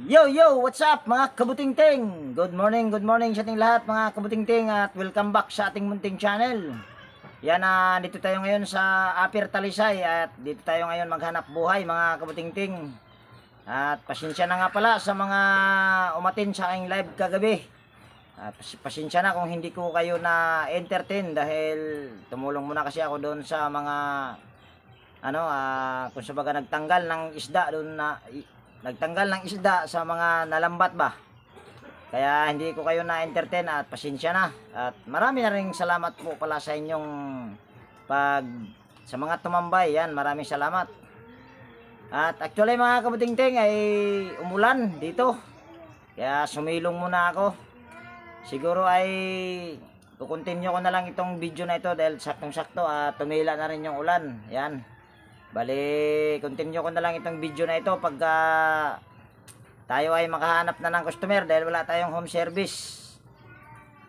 Yo, yo! What's up mga kabutingting? Good morning sa ating lahat mga kabutingting at welcome back sa ating munting channel. Yan, dito tayo ngayon sa Apir Talisay at dito tayo ngayon maghanap buhay mga kabutingting. At pasensya na nga pala sa mga umatin sa aking live kagabi. At pasensya na kung hindi ko kayo na entertain dahil tumulong muna kasi ako doon sa mga kung sabaga nagtanggal ng isda doon sa mga nalambat ba. Kaya hindi ko kayo na-entertain at pasensya na. At marami na ring salamat po pala sa inyong sa mga tumambay. Yan, maraming salamat. At actually mga kabutingting ay umulan dito. Kaya sumilong muna ako. Siguro ay kukontinue ko na lang itong video na ito dahil saktong-sakto at tumila na rin yung ulan. Yan. Bali, continue ko na lang itong video na ito pagka tayo ay makahanap na ng customer dahil wala tayong home service.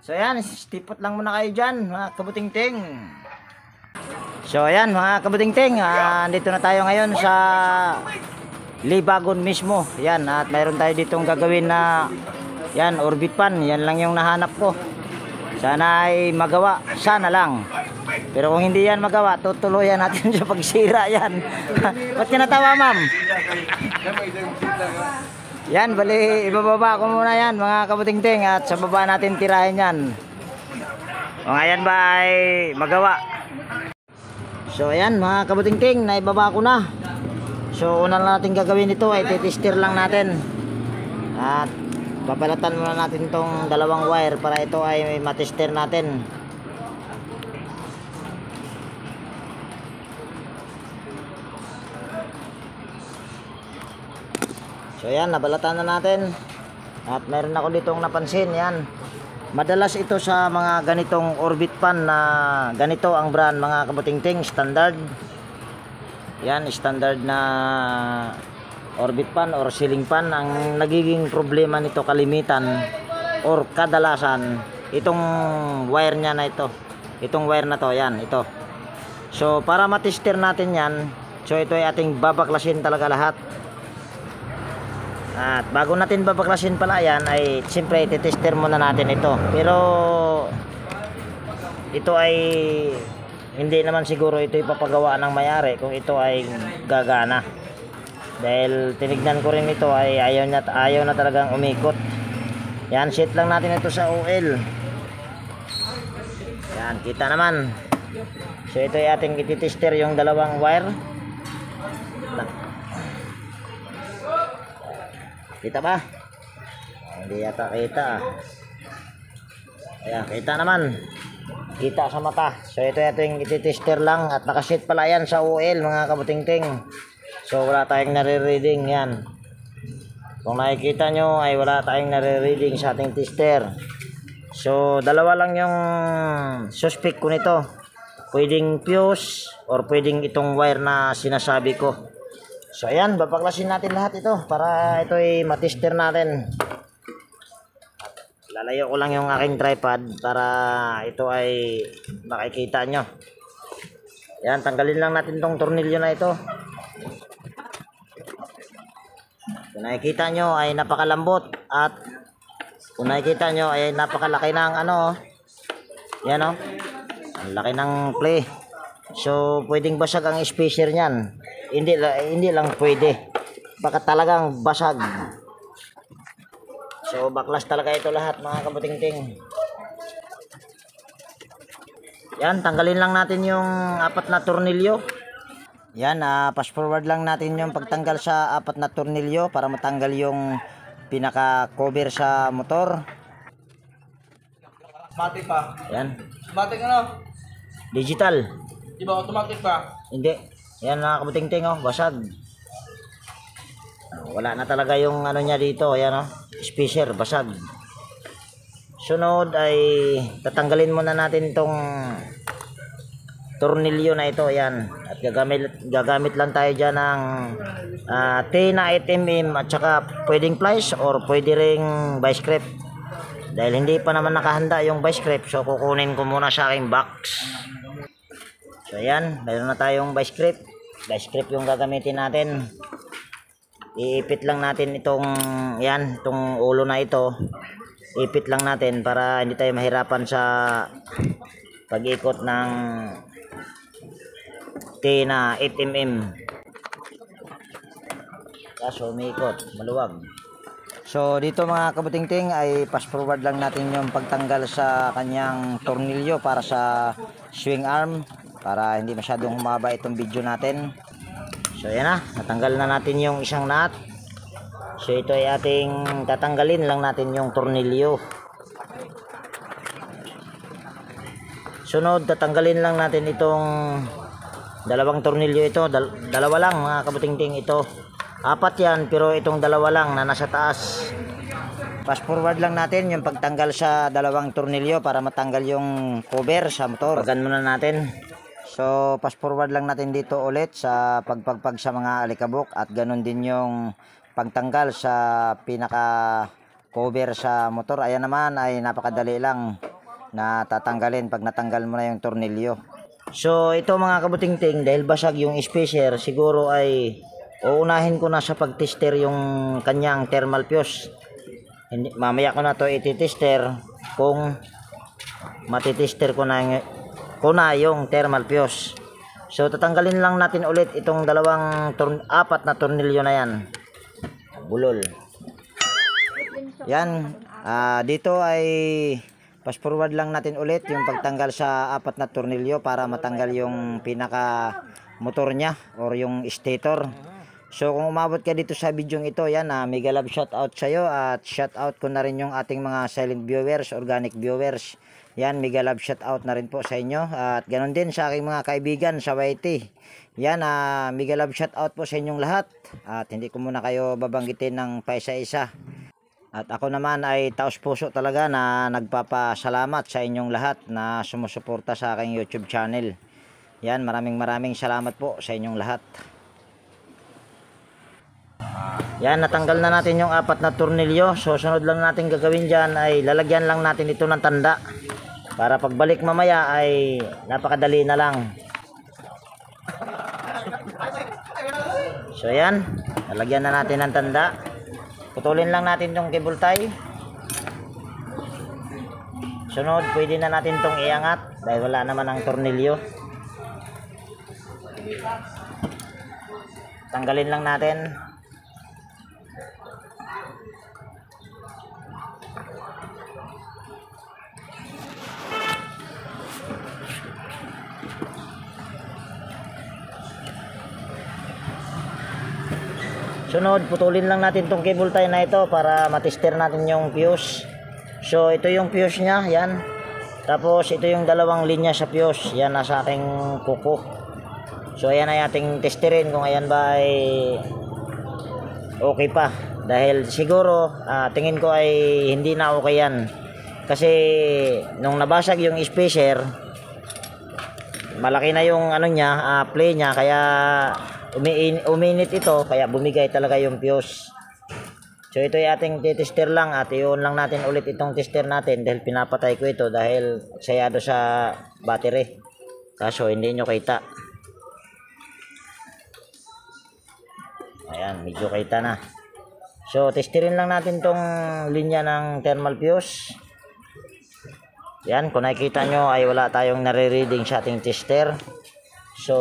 So yan, stipot lang muna kayo dyan mga kabutingting. So yan mga kabutingting, dito na tayo ngayon sa Libagon mismo. Yan, at mayroon tayo ditong gagawin na yan, orbit pan. Yan lang yung nahanap ko. Sana ay magawa, sana lang. Pero kung hindi yan magawa, tutuluyan natin sa pagsira yan. Ba't kinatawa, ma'am? Yan, bali, ibababa ko muna yan, mga kabutingting. At sa baba natin tirahin yan. O ngayon ba ay magawa? So, ayan, mga kabutingting, naibaba ko na. So, una lang natin gagawin ito ay titester lang natin. At babalatan muna natin itong dalawang wire para ito ay matester natin. So yan, nabalatan na natin. At meron ako ditong napansin, yan. Madalas ito sa mga ganitong orbit pan na ganito ang brand mga kabutingting, standard. Yan, standard na orbit pan or ceiling pan. Ang nagiging problema nito kalimitan or kadalasan itong wire nya na ito. Itong wire na to, yan, ito. So para matester natin yan, so ito ay ating babaklasin talaga lahat. At bago natin babaklasin pala yan ay siyempre titester muna natin ito. Pero ito ay hindi naman siguro ito ipapagawa ng mayari kung ito ay gagana. Dahil tinignan ko rin ito ay ayaw na talagang umikot. Yan, set lang natin ito sa oil. Yan, kita naman. So ito ay ating ititester yung dalawang wire. Kita ba? Hindi yata kita. Ayan, kita naman. Kita sa mata. So ito yung ititester lang. At nakasit pala yan sa oil mga kabutingting. So wala tayong nare-reading yan. Kung nakikita nyo ay wala tayong nare-reading sa ating tester. So dalawa lang yung suspect ko nito. Pwedeng fuse or pwedeng itong wire na sinasabi ko. So ayan, babaklasin natin lahat ito para ito ay matester natin. Lalayo ko lang yung aking tripod para ito ay makikita nyo. Ayan, tanggalin lang natin tong tornilyo na ito. Kung nakikita nyo ay napakalambot at kung nakikita nyo ay napakalaki ng yan o. Ang laki ng play. So pwedeng basag ang spacer nyan. Hindi lang pwede. Baka talagang basag. So baklas talaga ito lahat mga kabutingting. Yan, tanggalin lang natin yung apat na tornilyo. Yan, fast forward lang natin yung pagtanggal sa apat na tornilyo para matanggal yung pinaka cover sa motor. Automatic pa. Yan. Automatic Digital. Di ba automatic pa? Hindi. Yan mga kabutingting, basag. Wala na talaga yung niya dito. Ayan spacer, basag. Sunod ay tatanggalin muna natin itong tornilyo na ito. Ayan. At gagamit lang tayo dyan ng T na 8mm at saka pwedeng pliers or pwede ring vice grip. Dahil hindi pa naman nakahanda yung vice grip, so kukunin ko muna sa aking box. So ayan, mayroon na tayong vice grip. Vice grip yung gagamitin natin. iipit lang natin itong itong ulo na ito. Ipit lang natin para hindi tayo mahirapan sa pag-ikot ng T na 8mm. Kaso umiikot, maluwag. So dito mga kabutingting ay fast forward lang natin yung pagtanggal sa kanyang tornilyo para sa swing arm, para hindi masyadong humaba itong video natin. So yan na, natanggal na natin yung isang nut. So ito ay ating tatanggalin lang natin yung tornilyo. Sunod, tatanggalin lang natin itong dalawang tornilyo ito. Dalawa lang mga kabutingting ito. Apat yan, pero itong dalawa lang na nasa taas. Fast forward lang natin yung pagtanggal sa dalawang tornilyo para matanggal yung cover sa motor. Pagan muna natin. So fast forward lang natin dito ulit sa pagpagpag sa mga alikabok, at ganun din yung pagtanggal sa pinaka cover sa motor. Ayan naman ay napakadali lang na tatanggalin pag natanggal mo na yung tornilyo. So ito mga kabutingting, dahil basag yung spacer, siguro ay uunahin ko na sa pagtester yung kanyang thermal fuse. Mamaya ko na to ititester kung matitester ko na yung thermal fuse. So tatanggalin lang natin ulit itong apat na tornilyo na yan. Bulol. Yan. Dito ay fast forward lang natin ulit yung pagtanggal sa apat na tornilyo para matanggal yung pinaka motor niya or yung stator. So kung umabot ka dito sa video ito, yan, mega love shout out sa iyo, at shout out ko na rin yung ating mga silent viewers, organic viewers. Yan, mega love shout out na rin po sa inyo, at ganoon din sa aking mga kaibigan sa YT. Yan, mega love shout out po sa inyong lahat, at hindi ko muna kayo babanggitin ng paisa-isa. At ako naman ay taos puso talaga na nagpapasalamat sa inyong lahat na sumusuporta sa aking YouTube channel. Yan, maraming salamat po sa inyong lahat. Yan, natanggal na natin yung apat na tornilyo. So sunod lang natin gagawin dyan ay lalagyan lang natin ito ng tanda para pagbalik mamaya ay napakadali na lang. So yan, lalagyan na natin ng tanda. Putulin lang natin yung cable tie. Sunod, pwede na natin itong iangat dahil wala naman ang tornilyo. Tanggalin lang natin. Sunod, putulin lang natin tong cable tie na ito para matester natin yung fuse. So ito yung fuse niya, yan. Tapos ito yung dalawang linya sa fuse, yan nasa aking kuko. So ayan ay ating testerin kung ayan ba ay okay pa. Dahil siguro tingin ko ay hindi na okay yan. Kasi nung nabasag yung spacer, malaki na yung ano niya, play niya, kaya uminit ito, kaya bumigay talaga yung fuse. So ito ay ating tester lang, at i-on lang natin ulit itong tester natin dahil pinapatay ko ito dahil sayado sa battery. Kaso hindi nyo kita. Ayan, medyo kita na. So testerin lang natin tong linya ng thermal fuse. Yan, kung nakikita nyo ay wala tayong nare-reading sa ating tester. So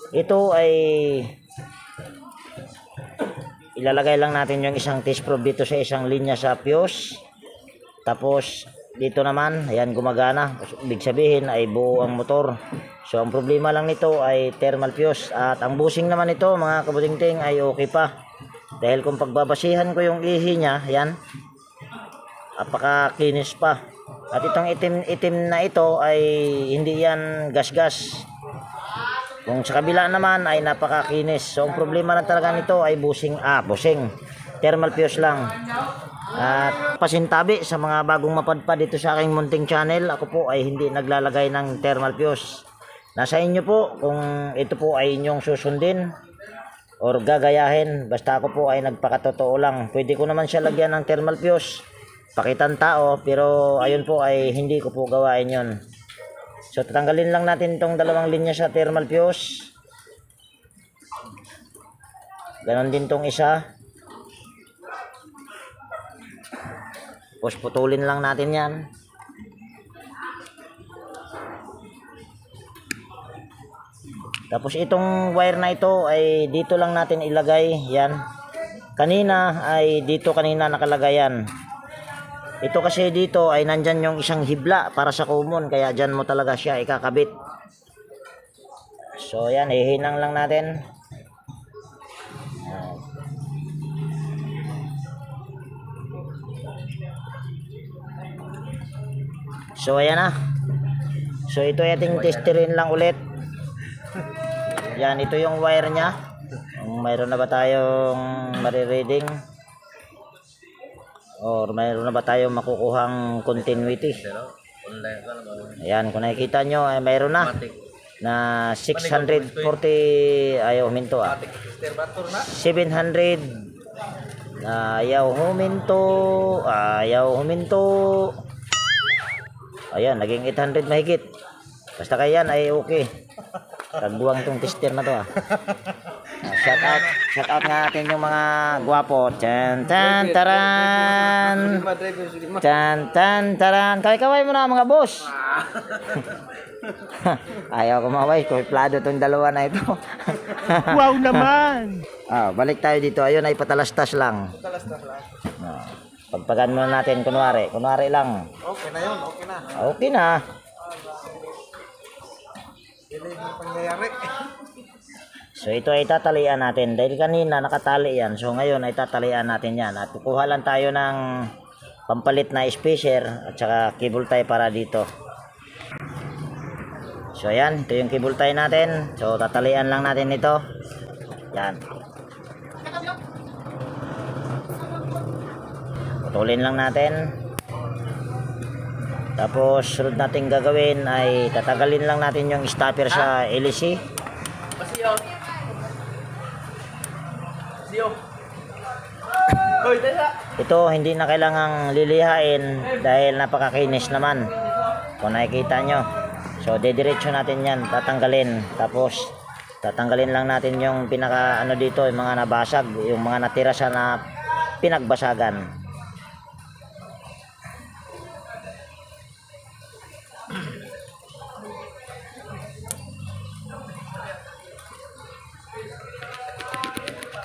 ito ay ilalagay lang natin yung isang test probe dito sa isang linya sa fuse. Tapos dito naman, ayan, gumagana. Ibig sabihin ay buo ang motor. So ang problema lang nito ay thermal fuse. At ang bushing naman nito mga kabutingting ay okay pa. Dahil kung pagbabasihan ko yung ihi niya, ayan, apakakinis pa. At itong itim na ito ay hindi yan gas-gas. Kung sa kabila naman ay napakakinis. So ang problema lang talaga nito ay bushing. Thermal fuse lang. At pasintabi sa mga bagong mapadpad dito sa aking munting channel, ako po ay hindi naglalagay ng thermal fuse. Nasa inyo po kung ito po ay inyong susundin or gagayahin. Basta ako po ay nagpakatotoo lang. Pwede ko naman siya lagyan ng thermal fuse, pakitang tao, pero ayun po ay hindi ko po gawain yon. So tatanggalin lang natin itong dalawang linya sa thermal fuse. Ganon din tong isa. Tapos putulin lang natin yan. Tapos itong wire na ito ay dito lang natin ilagay. Yan. Kanina ay dito kanina nakalagay yan. Ito kasi dito ay nandyan yung isang hibla para sa common. Kaya dyan mo talaga siya ikakabit. So yan, hihinang lang natin. So ayan na. So ito ay ating testerin lang ulit. Yan, ito yung wire nya. Mayroon na ba tayong marireading? Or mayroon na ba tayong makukuhang continuity? Ayan, kung nakikita nyo ay mayroon na. Na 640, ayaw huminto 700, ayaw huminto. Ayan, naging 800 mahigit. Basta kaya yan ay okay. Tagbuwang tong tester na to shout out nga natin yung mga gwapo. Tan tan taran. Tan tan taran. Kaway mo na mga boss. Ayaw kumaway, plado tong dalawa na ito. Wow naman. Balik tayo dito. Ayun ay patalastas lang. Pagpagan muna natin kunwari lang. Okay na yun, okay na. Okay na. Yan yung pangyayari. So ito ay tatalian natin dahil kanina nakatali yan. So ngayon ay tatalian natin yan. At kukuha lang tayo ng pampalit na spacer at saka cable tie para dito. So ayan, ito yung cable tie natin. So tatalian lang natin ito. Yan. Putulin lang natin. Tapos sunod natin gagawin ay tatagalin lang natin yung stopper sa LEC. Ito hindi na kailangang lilihain dahil napakakinis naman. Kung nakikita nyo. So dediretso natin yan, tatanggalin. Tapos tatanggalin lang natin yung pinaka dito, yung mga nabasag, yung mga natira sa na pinagbasagan.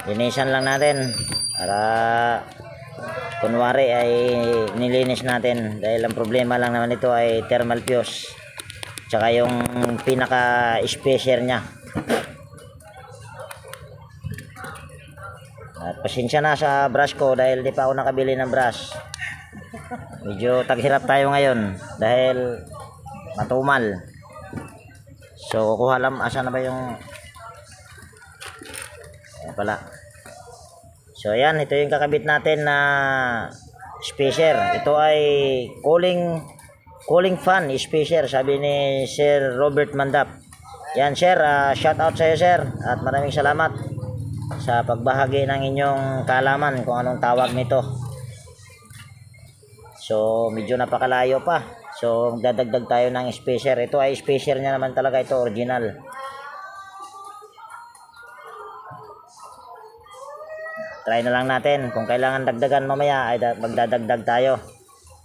Linisan lang natin para kunwari ay nilinis natin dahil ang problema lang naman ito ay thermal fuse tsaka yung pinaka spacer nya. At pasensya na sa brush ko dahil di pa ako nakabili ng brush. Medyo taghirap tayo ngayon dahil matumal. So kukuha lang, asa na ba yung pala. So ayan, ito yung kakabit natin na spacer. Ito ay cooling fan spacer, sabi ni Sir Robert Mandap. Yan sir, shout out sa iyo sir at maraming salamat sa pagbahagi ng inyong kaalaman kung anong tawag nito. So medyo napakalayo pa. So dadagdag tayo ng spacer. Ito ay spacer niya naman talaga, ito original. Try na lang natin. Kung kailangan dagdagan mamaya ay magdadagdag tayo.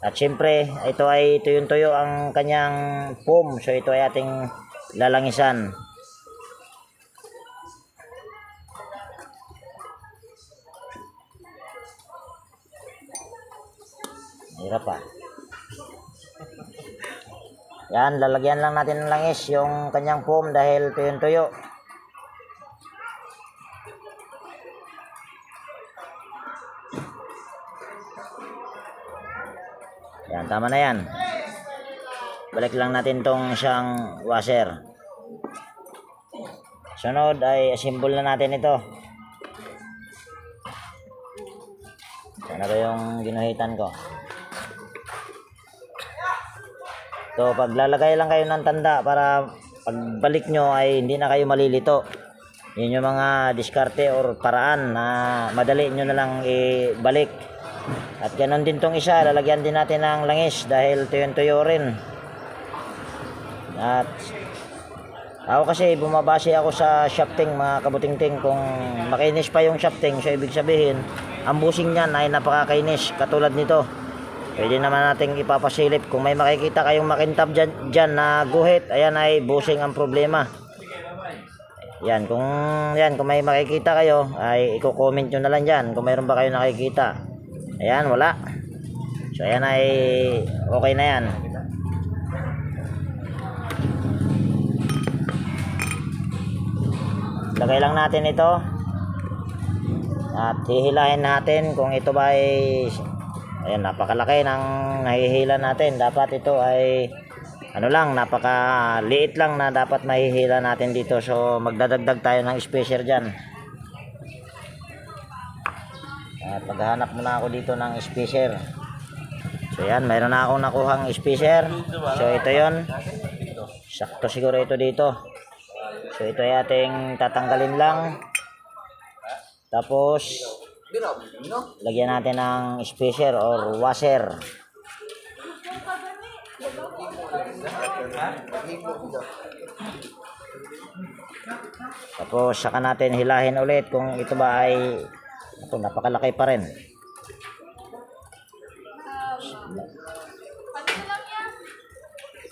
At syempre, ito ay tuyong-tuyo ang kanyang foam. So ito ay ating lalangisan. Hirap pa. Yan, lalagyan lang natin ng langis yung kanyang foam dahil tuyong-tuyo. Yan, tama na yan. Balik lang natin tong isang washer. Sunod ay assemble na natin ito. Ano ba yung ginuhitan ko? So paglalagay lang kayo ng tanda para pagbalik nyo ay hindi na kayo malilito. Yun yung mga diskarte or paraan na madali nyo na lang ibalik. At ganoon din tong isa, lalagyan din natin ng langis dahil tuyo-tuyo rin. At Ako kasi bumabase ako sa shafting mga kabutingting. Kung makinis pa yung shafting, so ibig sabihin ang busing niyan ay napakakainis katulad nito. Pwede naman nating ipapasilip. Kung may makikita kayong makintab dyan na guhit, ayan ay busing ang problema. Kung may makikita kayo ay i-comment nyo na lang dyan kung mayroon ba kayo nakikita. Ayan, wala. So ayan ay okay na yan. Lagay lang natin ito at hihilahin natin kung ito ba ay, ayan, napakalaki ng nahihila natin. Dapat ito ay napakaliit lang na dapat mahihila natin dito. So magdadagdag tayo ng spacer dyan. At maghahanap muna ako dito ng spacer. So yan, mayroon na akong nakuhang spacer. So ito yon, sakto siguro ito dito. So ito ay ating tatanggalin lang. Tapos lagyan natin ng spacer or washer. Tapos saka natin hilahin ulit kung ito ba ay napakalaki pa rin.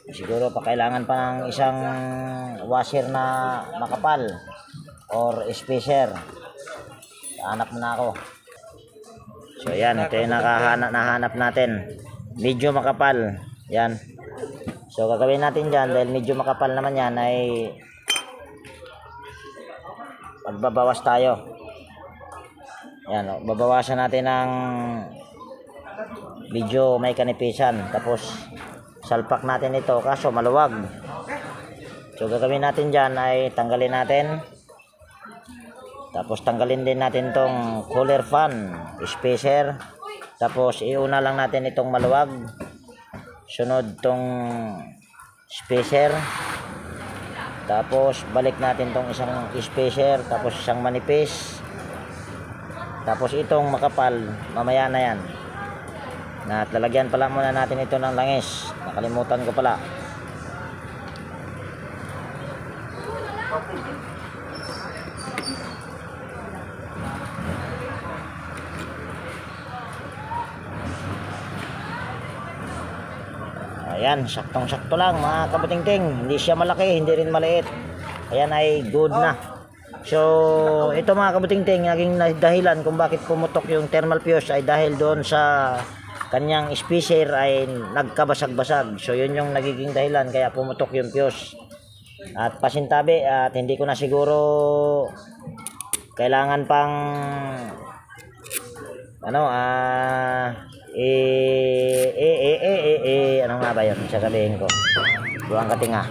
Siguro pa kailangan pa ng isang washer na makapal or spacer. Hanap na ako. So yan, ito yung nahanap natin. Medyo makapal. Yan. So gagawin natin dyan, dahil medyo makapal naman yan, ay magbabawas tayo. Yan, babawasan natin ng medyo may kanipisan. Tapos salpak natin ito kaso maluwag. So gagawin natin dyan ay tanggalin natin. Tapos tanggalin din natin tong cooler fan spacer. Tapos iuna lang natin itong maluwag. Sunod tong spacer. Tapos balik natin tong isang spacer. Tapos isang manipis. Tapos itong makapal, mamaya na yan. At lalagyan pala muna natin ito ng langis. Nakalimutan ko pala. Ayan, saktong-sakto lang mga kabutingting. Hindi siya malaki, hindi rin maliit. Ayan ay good na. So ito mga kabutingting, naging dahilan kung bakit pumutok yung thermal fuse ay dahil doon sa kanyang spacer ay nagkabasag-basag. So yun yung nagiging dahilan kaya pumutok yung fuse. At pasintabi, at hindi ko na siguro kailangan pang ano nga ba yun sasabihin ko, buwang katinga.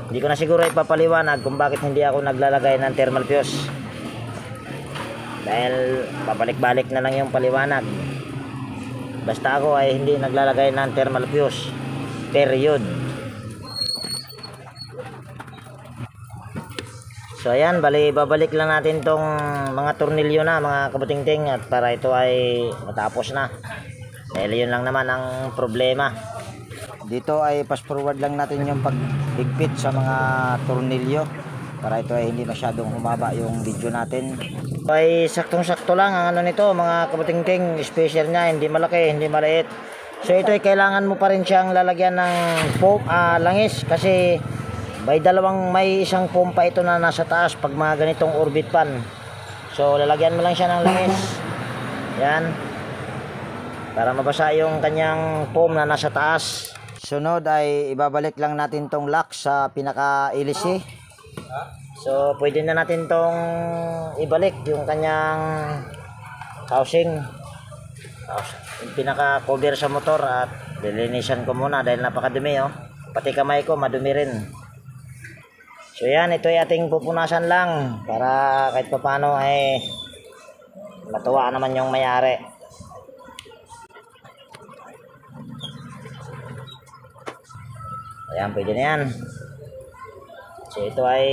Hindi ko na siguro ipapaliwanag kung bakit hindi ako naglalagay ng thermal fuse, dahil babalik-balik na lang yung paliwanag. Basta ako ay hindi naglalagay ng thermal fuse, period. So ayan, babalik lang natin tong mga tornilyo na mga kabutingting, at para ito ay matapos na. Dahil yun lang naman ang problema. Dito ay fast forward lang natin yung paghigpit sa mga tornilyo para ito ay hindi masyadong humaba yung video natin. Ay saktong-sakto lang ang ano nito mga kabutingting, spacer niya hindi malaki, hindi maliit. So ito ay kailangan mo pa rin siyang lalagyan ng langis, kasi may isang pompa ito na nasa taas pag mga ganitong orbit fan. So lalagyan mo lang siya ng langis. Yan. Para mabasa yung kanyang foam na nasa taas. Sunod ay ibabalik lang natin tong lock sa pinaka-ilisi. So pwede na natin tong ibalik yung kanyang housing. Yung pinaka-cover sa motor, at lilinisan ko muna dahil napakadumi oh. Pati kamay ko madumi rin. So yan, ito ay ating pupunasan lang para kahit paano ay matuwa naman yung may-ari. Ayan, pwede na yan. So ito ay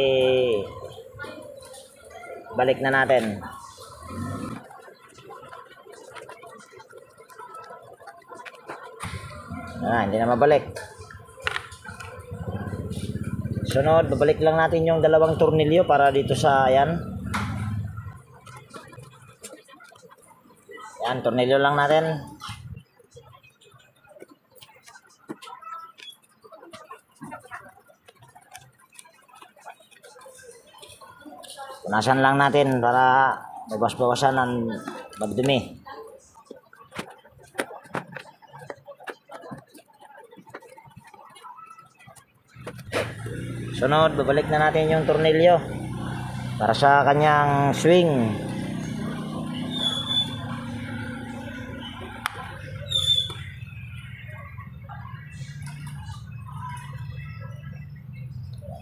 balik na natin. Hindi na mabalik. Sunod, babalik lang natin yung dalawang tornilyo para dito sa ayan. Yan, tornilyo lang natin. Punasan lang natin para mabawas-bawasan ang magdumi. Sunod, babalik na natin yung tornilyo para sa kanyang swing.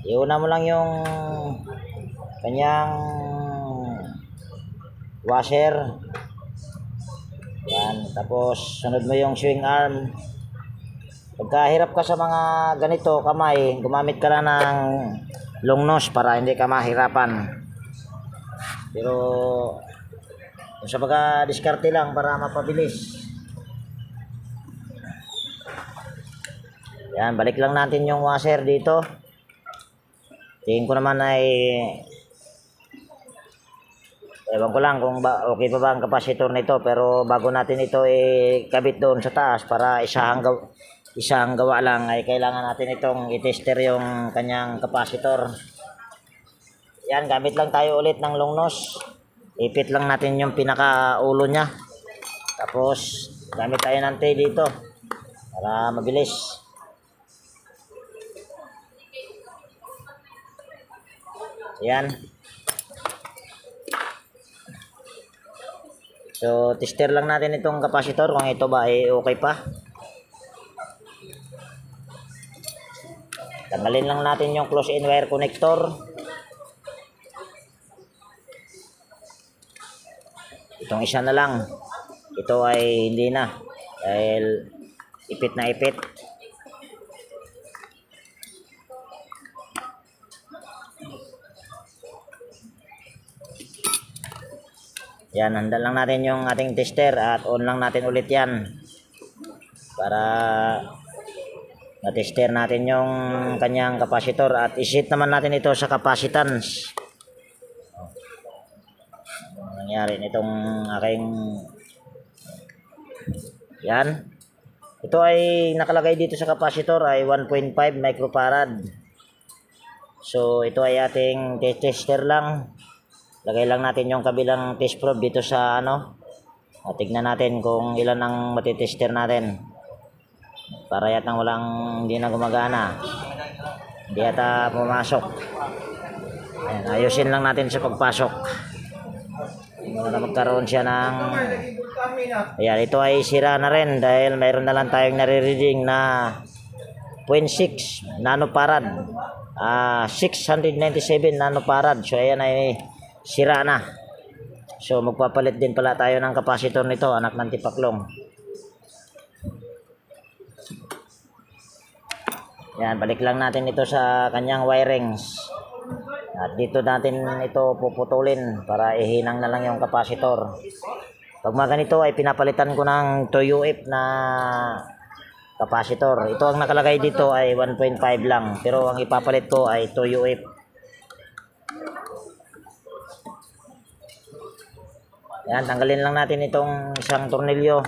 Iuna mo lang yung kanyang washer. Yan, tapos sunod mo yung swing arm. Pagkahirap ka sa mga ganito kamay, gumamit ka lang ng long nose para hindi ka mahirapan. Pero kung sa pagka-diskarte lang para mapabilis. Yan, balik lang natin yung washer dito. Tingin ko naman ay ewan ko lang kung okay pa ba ang kapasitor nito, pero bago natin ito ikabit doon sa taas para isang gawa lang ay kailangan natin itong i-tester yung kanyang kapasitor. Yan, gamit lang tayo ulit ng long nose. Ipit lang natin yung pinaka-ulo niya. Tapos gamit tayo ng tail dito para mabilis. Yan. So, tester lang natin itong kapasitor kung ito ba ay okay pa. Tanggalin lang natin yung close-in wire connector. Itong isa na lang. Ito ay hindi na. Dahil ipit na ipit. Yan, handa lang natin yung ating tester at on lang natin ulit yan para na-tester natin yung kanyang kapasitor at iset naman natin ito sa capacitance. Ano nangyari nitong aking yan, ito ay nakalagay dito sa kapasitor ay 1.5 microfarad. So ito ay ating tester lang. Lagay lang natin yung kabilang test probe dito sa ano. At tignan natin kung ilan ang matitester natin. Para yatang hindi na gumagana. Hindi yata pumasok. Ayan, ayusin lang natin sa pagpasok. Para magkaroon siya ng... Ayan, ito ay sira na rin dahil mayroon na lang tayong nare-reading na 0.6 nanofarad. 697 nanofarad. So ayan ay sira na. So magpapalit din pala tayo ng kapasitor nito, anak ng tipaklong. Yan, balik lang natin ito sa kanyang wirings. At dito natin ito puputulin para ihinang na lang yung kapasitor. Pag mga ganito ay pinapalitan ko ng 2UF na kapasitor. Ito ang nakalagay dito ay 1.5 lang, pero ang ipapalit ko ay 2UF. Yan, tanggalin lang natin itong isang tornilyo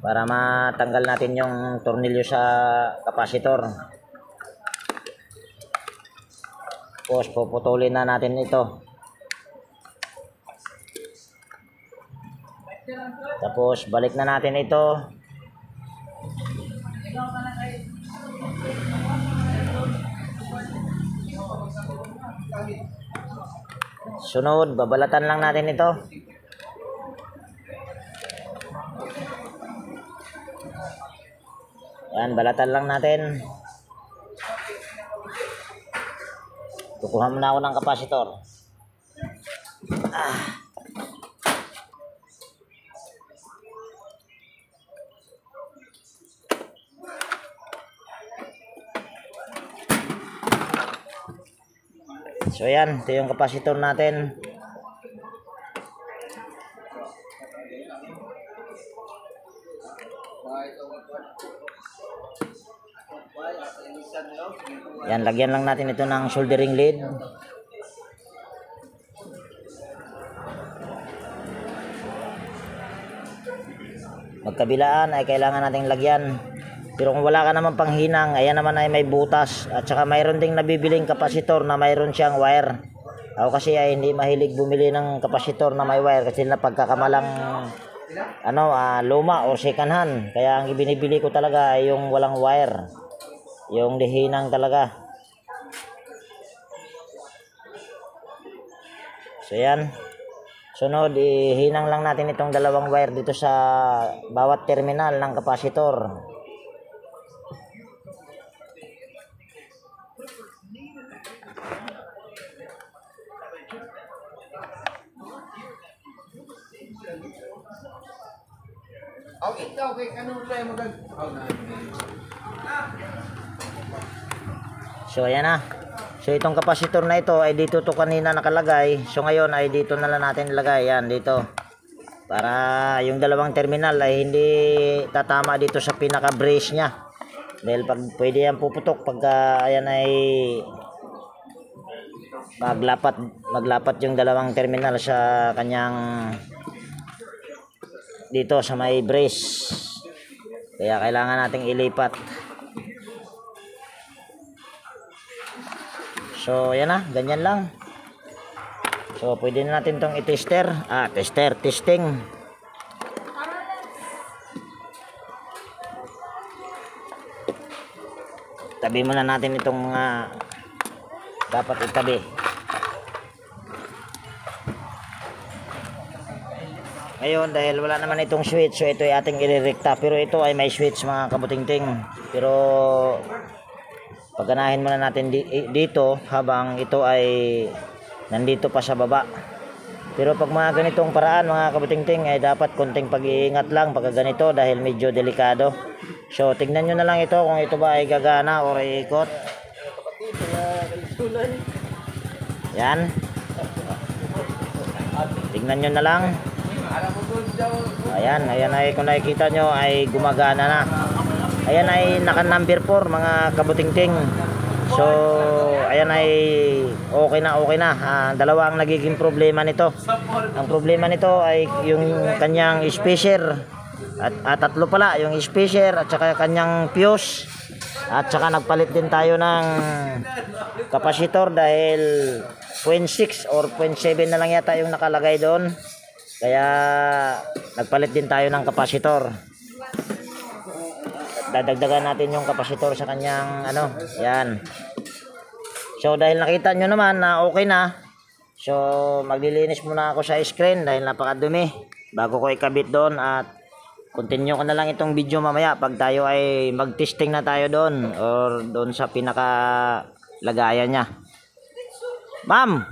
para matanggal natin yung tornilyo sa kapasitor. Tapos puputulin na natin ito. Tapos balik na natin ito. Sunod, babalatan lang natin ito. Yan, balatan lang natin. Kukuha muna ako ng kapasitor. So yan, ito yung kapasitor natin. Yan, lagyan lang natin ito ng soldering lead. Magkabilaan ay kailangan nating lagyan. Pero kung wala ka naman panghinang, ayan naman ay may butas. At saka mayroon ding nabibiling kapasitor na mayroon siyang wire. Ako kasi ay hindi mahilig bumili ng kapasitor na may wire kasi napagkakamalang luma o second hand. Kaya ang ibinibili ko talaga ay yung walang wire. Yung lihinang talaga. So yan. Sunod, ihinang lang natin itong dalawang wire dito sa bawat terminal ng kapasitor. Okay, kanong tayo magag... So ayan na. So itong kapasitor na ito ay dito to kanina nakalagay. So ngayon ay dito na lang natin ilagay. Yan dito. Para yung dalawang terminal ay hindi tatama dito sa pinaka brace niya. Dahil pag pwede yan puputok pagka ayan ay maglapat yung dalawang terminal sa kanyang dito sa may brace. Kaya kailangan nating ilipat. So yan na, ganyan lang. So pwede na natin tong i-tester. Testing. Tabi muna natin itong dapat itabi. Ngayon dahil wala naman itong switch, so ito ay ating irirekta. Pero ito ay may switch mga kabutingting. Pero paganahin muna natin dito habang ito ay nandito pa sa baba. Pero pag mga ganitong paraan mga kabutingting ay dapat konting pag-iingat lang pagka ganito dahil medyo delikado. So tignan nyo na lang ito kung ito ba ay gagana o iikot. Yan. Tignan nyo na lang. Ayan ay kung nakikita nyo ay gumagana na. Ayan ay naka number 4 mga kabutingting. So ayan ay okay na. Dalawa ang nagiging problema nito. Ang problema nito ay yung kanyang spacer at tatlo pala, yung spacer at saka kanyang fuse. At saka nagpalit din tayo ng kapasitor dahil 0.6 or 0.7 na lang yata yung nakalagay doon. Kaya nagpalit din tayo ng kapasitor. Dadagdagan natin yung kapasitor sa kanyang yan. So dahil nakita nyo naman na okay na, so maglilinis muna ako sa screen dahil napakadumi bago ko ikabit doon. At continue ko na lang itong video mamaya pag tayo ay mag-testing na tayo doon or doon sa pinaka lagayan niya. Ma'am,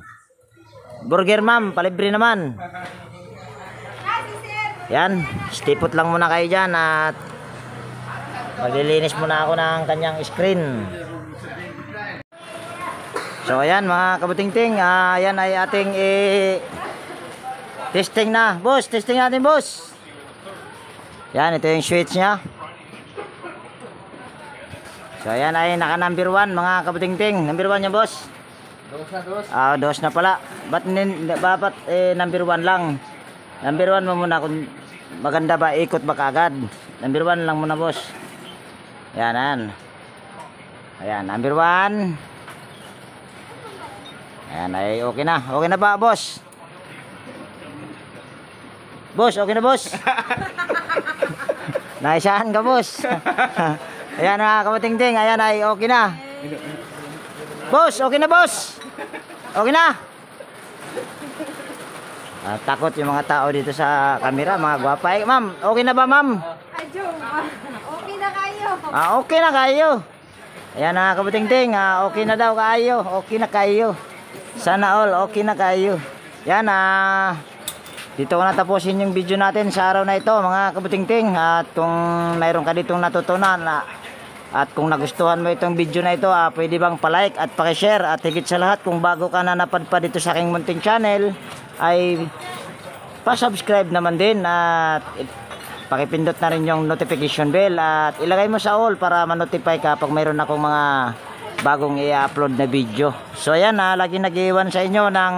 burger ma'am, palibre naman. Yan, stipot lang muna kayo dyan at maglilinis muna ako ng kanyang screen. So ayan mga kabutingting, ayan ay ating testing na. Boss, testing natin boss. Yan, ito yung switch nya. So ayan ay naka number 1 mga kabutingting. Number 1 nya boss. Dos na pala. Ba't number 1 lang? Number 1 mo muna kung maganda ba, ikot ba kaagad. Number 1 lang muna boss. Yan. Ayan, number 1. Ayan, ay okay na. Okay na ba, boss? Boss, okay na, boss? Naisahan ka, boss? Ayan na, kabutingting. Ayan, ay okay na. Boss, okay na, boss? Okay na? Takot yung mga tao dito sa camera, mga gwapay. Ma'am, okay na ba, ma'am? Okay na kayo. Okay na kayo. Ayan na kabutingting, okay na daw kayo. Okay na kayo. Sana all, okay na kayo. Yan, dito ko natapusin yung video natin sa araw na ito mga kabutingting. At kung mayroon ka ditong natutunan at kung nagustuhan mo itong video na ito, pwede bang palike at pakishare. At higit sa lahat, kung bago ka na napadpad dito sa aking munting channel, ay pa-subscribe naman din at pakipindot na rin yung notification bell at ilagay mo sa all para ma-notify ka pag mayroon akong mga bagong i-upload na video. So ayan, lagi nag-iwan sa inyo ng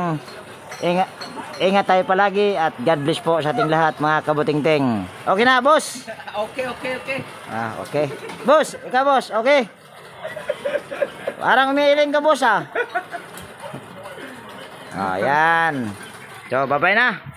ingat tayo palagi at God bless po sa ating lahat mga kabuting-ting. Okay na, boss? Okay. Okay. Boss, ikaw boss, okay? Parang umiiling ka, boss, Ayan. So, bye-bye na.